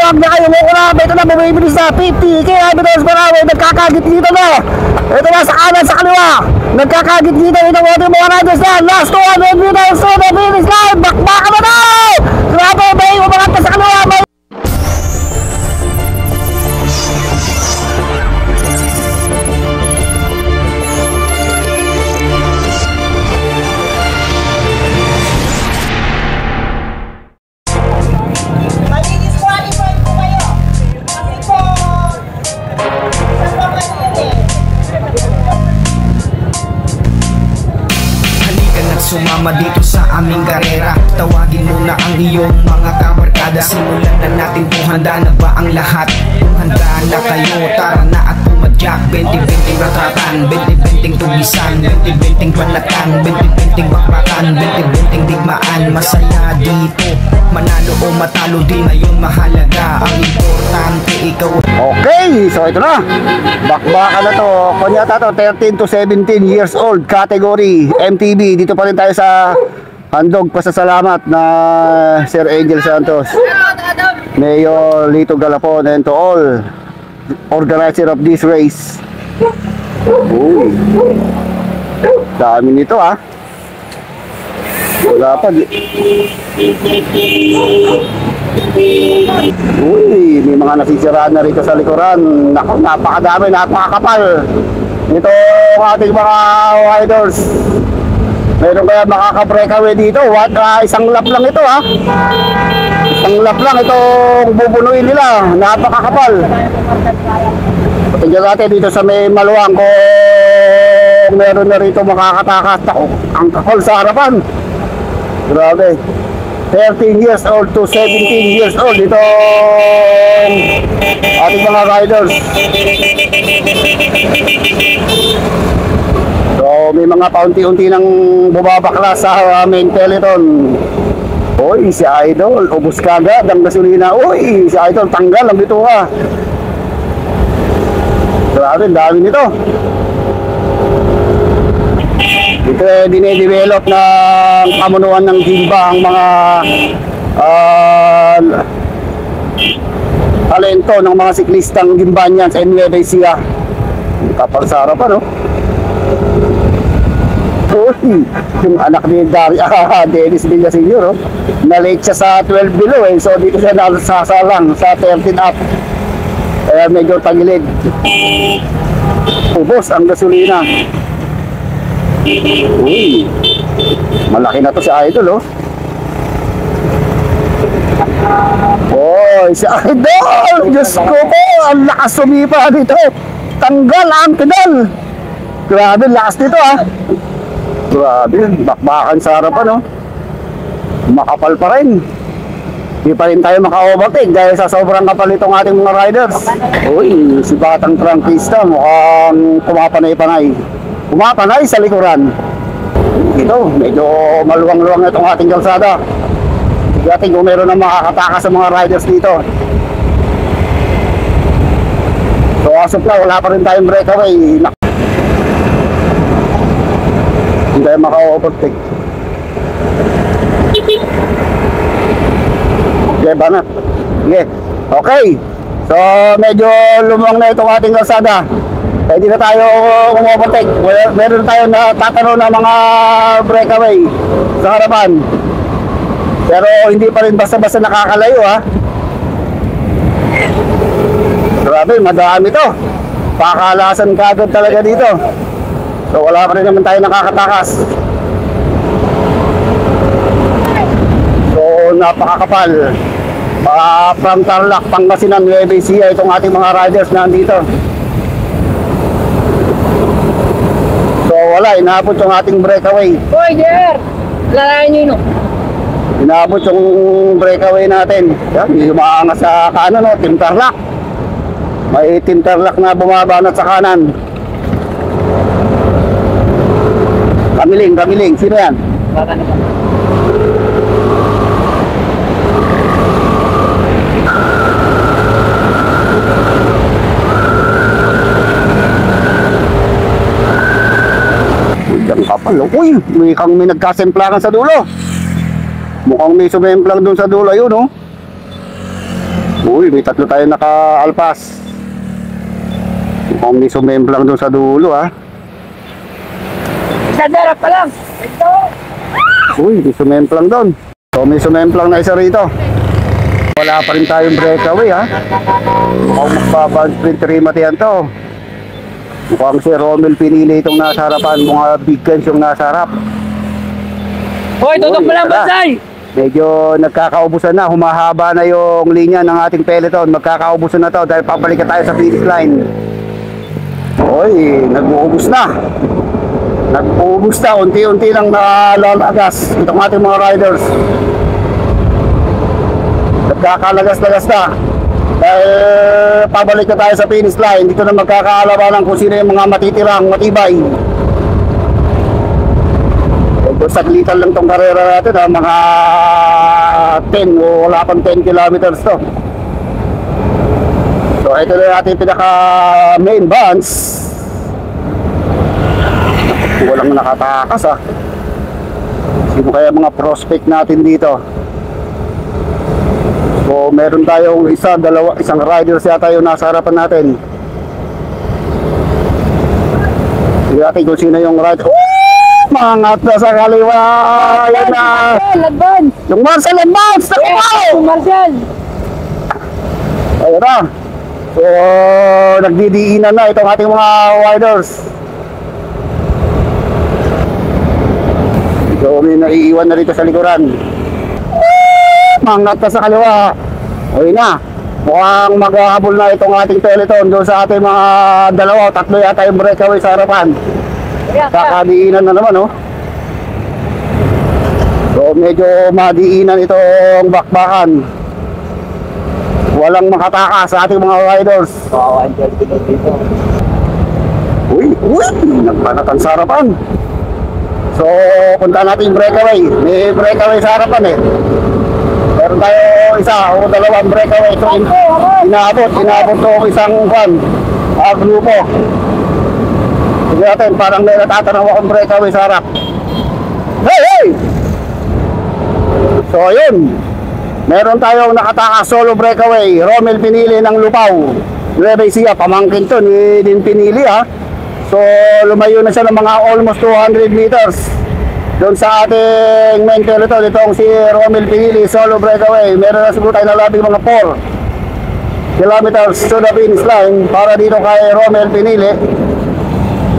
huwag na kayo mukurap. Ito na, bumibilis na 50 kilometers per hour. Nagkakagit dito na. Ito na sa kanan, sa kaliwa. Nagkakagit dito itong ating mga riders na. Last 200 meters to the finish line. Bakbakan na daw. Grabe, may umangat na sa kaliwa. Sumama dito sa aming karera. Tawagin mo na ang iyong mga kabarkada. Simulan na natin kung handa na ba ang lahat. Kung handa na kayo, tara na at pumadyak. 20-20 ratratan, 20-20 tugisan, 20-20 panatan, 20-20 bakbakan, 20-20 digmaan. Masaya dito, manalo o matalo di na yung mahalaga. Ang importante ikaw. Okay, so ito na. Bakbakan na to. Kunyata to, 13 to 17 years old category MTB. Dito pa rin tayo sa handog pasasalamat na Sir Angel Santos, Mayor Lito Galapon, and to all organizer of this race. Uy, dami nito ha. Wala pa. Uy, may mga nasisiraan na rito sa likuran. Naku, napakadami, napakakapal ito ating mga riders. Meron kaya makaka-breakaway dito? Isang lap lang ito ha. Isang lap lang itong bubunuin nila. Napakakapal. Tingnan natin dito sa may maluwang kung meron na rito makakatakas. Ang kakol sa harapan. Grabe. 13 years old to 17 years old itong ating mga riders. So may mga paunti-unti nang bumabakla sa main peloton. Uy, si Idol, ubos kagad ang gasolina. Uy, si Idol, tanggal ang bituka. Grabe, dami nito. Ito dine-develop ng pamunuan ng Gimba ang mga talento ng mga siklistang Gimbanians and Nueva Ecija. Kapal sa harapan, no? Uy, yung anak ni Dennis Villaseñor, no? Na-late siya sa 12 below eh. So dito siya nasasalang sa 13 up. Kaya medyo tagilid. Ubos ang gasolina. Uy, malaki na to si Idol, oh. Oy, si Idol, Diyos ko po, ang lakas sumipa dito. Tanggal ang pedal. Grabe, lakas dito ah. Grabe, bakbakan sa harapan, oh. Makapal pa rin. Di pa rin tayo maka-overtake dahil sa sobrang kapal itong ating mga riders. Uy, si Batang Trangkista mukhang kumapanay-panay. Kumapanay sa likuran. Ito, medyo maluwang-luwang itong ating kalsada. Hindi natin kung meron na makakatakas sa mga riders dito. So asap na, wala pa rin tayong breakaway. Hindi tayo maka-overtake. Okay, banat. Okay. Okay. So medyo lumuwang na itong ating kalsada. Pwede na tayo umovertake. Meron tayo na tatalo ng mga breakaway sa harapan. Pero hindi pa rin basta-basta nakakalayo ha. Grabe, madami to. Pakalasan kagad talaga dito. So wala pa rin naman tayo nakakatakas. So napakakapal. From Tarlac, Pangasinan, Nueva Ecija itong ating mga riders na andito. So wala, inaabot yung ating breakaway. Hoy, Jer! Lalayan nyo yun. Inaabot yung breakaway natin. Yan, yung maangas sa kanan, no? Team Tarlac. May Team Tarlac na bumabanat sa kanan. Kamiling. Sino yan? Uy, may nagkasemplakan sa dulo. Mukhang may sumemplang doon sa dulo, yun, oh. Uy, may tatlo tayo naka-alpas. Mukhang may sumemplang doon sa dulo, ha. Sadara pa lang. Ito. Uy, may sumemplang doon. So, may sumemplang na isa rito. Wala pa rin tayong breakaway, ha. Mukhang magbabounce sprint remate yan to. Mukhang si Romel pinili itong nasa harapan. Mga big guns yung nasa harap. Hoy, tutok mo lang, tara. Bansay. Medyo nagkakaubusan na. Humahaba na yung linya ng ating peloton. Magkakaubusan na to dahil pabalik na tayo sa finish line. Uy, nag-uubos na. Nag-uubos na. Unti-unti lang nalalagas itong ating mga riders. Nagkakalagas-lagas na. Dahil pabalik na tayo sa finish line. Dito na magkakaalaman kung sino yung mga matitirang matibay. Saglitan lang tong karera natin, ha? Mga 10 o wala pang 10 kilometers to. So ito na natin pinaka main bands. Walang nakatakas, ha. Sino kaya mga prospect natin dito? So meron tayong isang riders yata yung nasa harapan natin. Hindi natin kung sino yung rider. Mangat na sa kaliwa. Ayan na. Advance. Yung Marcel Advance. Yes, Marcel. Ayan na. So nagdidiinan na itong ating mga riders. So may naiiwan na rito sa likuran. Mangat na sa kaliwa. Ayan na. Mukhang maghahabol na itong ating peloton doon sa ating mga dalawa, tatlo yata yung breakaway sa harapan. Kakadiinan na naman, oh. So medyo madiinan itong bakbakan. Walang makatakas sa ating mga riders. Uy, nagpanatan sa harapan. So punta natin yung breakaway. May breakaway sa harapan, eh. Meron tayo isa o dalawang breakaway. So inaabot to isang grupo. Sige natin, parang may natatanaw akong breakaway sa harap. Hey! So yun, meron tayong nakatakas solo breakaway. Romel pinili ng Lupaw, Nueva Ecija, pamangkin to ni din pinili, ha. So lumayo na siya ng mga almost 200 meters doon sa ating main peloton. Itong si Romel pinili solo breakaway. Meron na siguro tayo na labing mga 4 kilometers to the finish line para dito kay Romel pinili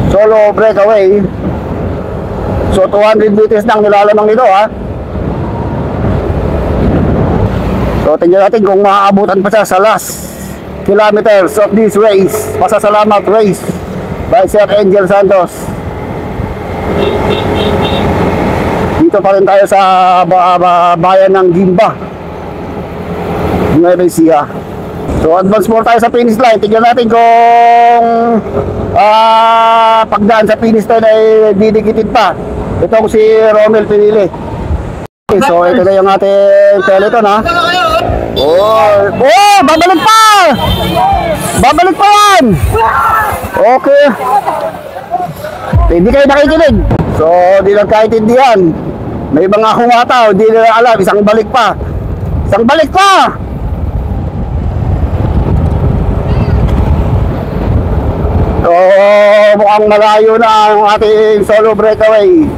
solo breakaway. So 200 meters nang nilalamang nito, ha. So tingnan natin kung maaabutan pa siya sa last kilometers of this race. Pasasalamat race by Sir Angel Santos. Dito pa rin tayo sa bayan ng Gimba, Nueva Ecija. So advance more tayo sa finish line. Tingnan natin kung pagdaan sa finish line ay didikitin pa itong si Romel pinili. Okay, so ito na yung ating peloton, ha. Babalik pa! Babalik pa yan! Okay. Hindi kayo nakikinig. So di lang kaintindihan. May mga humataw, hindi nila alam. Isang balik pa. Isang balik pa! So, mukhang malayo na ang ating solo breakaway.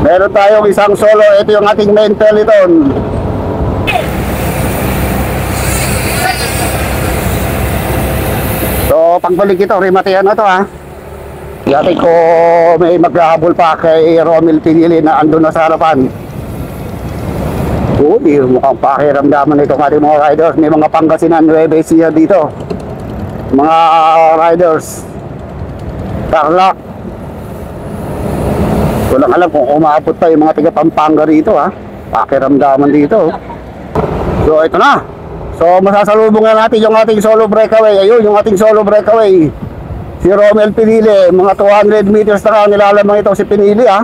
Meron tayong isang solo. Ito yung ating main peloton. So, pagbalik ito, rematihan na to, ha. Yate ko may maghahabol pa kay Romel pinili na andun na sa harapan. Mukhang pakiramdaman itong ating mga riders. May mga Pangasinan, Nueva Ecija dito. Mga riders Tarlac. Walang alam kung umaabot pa yung mga taga Pampanga rito, ha. Pakiramdaman dito. So ito na. So masasalubong na natin yung ating solo breakaway. Ayun yung ating solo breakaway, si Romel pinili. Mga 200 meters na nilalamang ito si pinili, ha.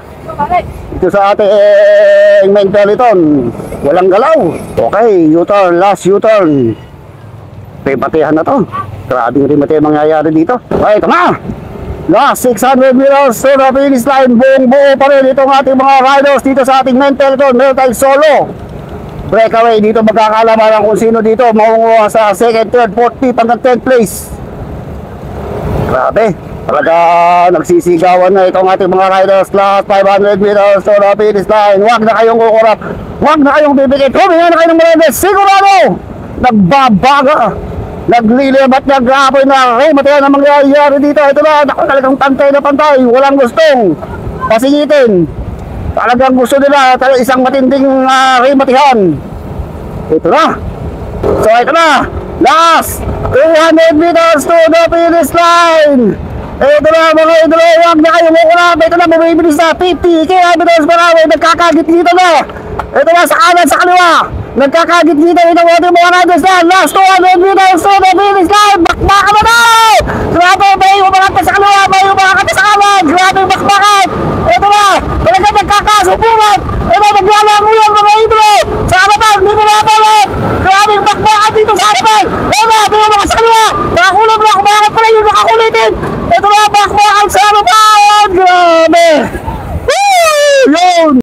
Ito sa ating main peloton. Walang galaw. Okay, U-turn, last U-turn. Rematihan na to. Grabing remate ang mangyayari dito. Okay, ito na. Last 600 meters to the finish line. Buong buo pa rin itong ating mga riders dito sa ating main peloton. Meron tayong solo breakaway. Dito magkakalaman kung sino dito maunguha sa second, third, fourth, fifth hanggang 10th place. Grabe, talaga nagsisigawan na itong ating mga riders. Last 500 meters to the finish line. Huwag na kayong kukurap, huwag na kayong bibigit, huminga na kayo ng mga sigurado nagbabaga, naglilib at nag-aapoy na remote. Yan ang mangyayari dito. Ito na, naku, talagang pantay na pantay, walang gustong pasingitin. Talagang gusto nila isang matinding remotehan. Ito na, so ito na, last 200 meters to the finish line. Ito na mga idolo, huwag na kayong kukurap. Ito na, bumibilis na 50 kilometers per hour. Nagkakagit dito na. Ito na, sa kanan, sa kaliwa, nagkakagit dito itong ating mga riders na. Last 200 meters to the finish line. Bakbakan mo na! Grabe, may umangat pa sa kaliwa, may umangat pa sa kanan. Grabe, bakbakan. Ito na, talaga nagkakasupuran. Ito, naglalango yan mga idolo. Sa harapan, hindi mo napalit. Grabe, bakbakan dito sa harapan. Ito na, may umangat sa kaliwa. Nakakulog na, umangat pa rin yung nakakulitin. Ito na, bakbakan sa harapan. Grabe. Woo! Yun!